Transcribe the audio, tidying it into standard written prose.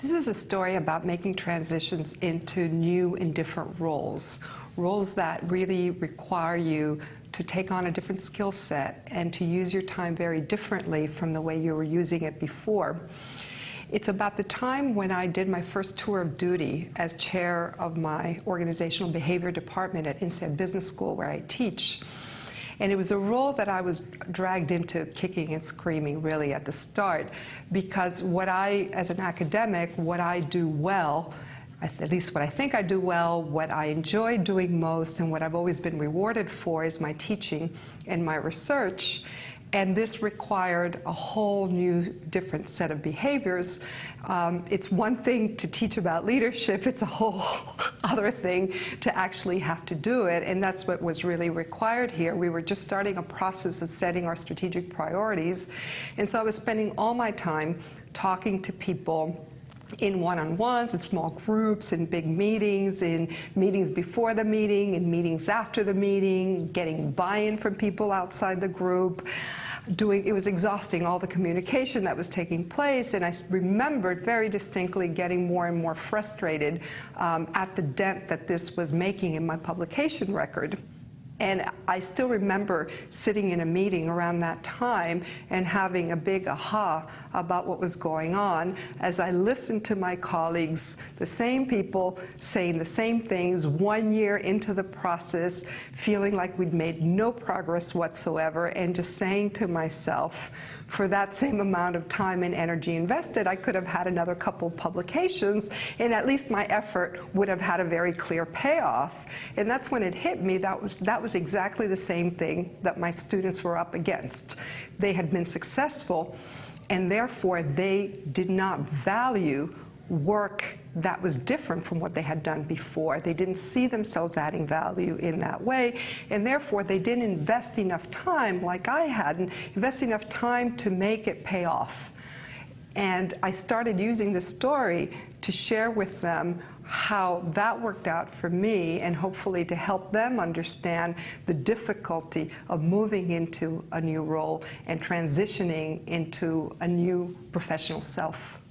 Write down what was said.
This is a story about making transitions into new and different roles that really require you to take on a different skill set and to use your time very differently from the way you were using it before. It's about the time when I did my first tour of duty as chair of my organizational behavior department at Instead Business School, where I teach. And it was a role that I was dragged into kicking and screaming really at the start, because as an academic, what I do well, at least what I think I do well, what I enjoy doing most, and what I've always been rewarded for is my teaching and my research. And this required a whole new, different set of behaviors. It's one thing to teach about leadership, it's a whole other thing to actually have to do it, and that's what was really required here. We were just starting a process of setting our strategic priorities, and so I was spending all my time talking to people in one-on-ones, in small groups, in big meetings, in meetings before the meeting, in meetings after the meeting, getting buy-in from people outside the group. It was exhausting, all the communication that was taking place, and I remembered very distinctly getting more and more frustrated at the dent that this was making in my publication record. And I still remember sitting in a meeting around that time and having a big aha about what was going on as I listened to my colleagues, the same people saying the same things 1 year into the process, feeling like we'd made no progress whatsoever, and just saying to myself, for that same amount of time and energy invested, I could have had another couple of publications, and at least my effort would have had a very clear payoff. And that's when it hit me. That was exactly the same thing that my students were up against. They had been successful, and therefore they did not value work that was different from what they had done before. They didn't see themselves adding value in that way, and therefore they didn't invest enough time, like I hadn't, invest enough time to make it pay off. And I started using this story to share with them how that worked out for me, and hopefully to help them understand the difficulty of moving into a new role and transitioning into a new professional self.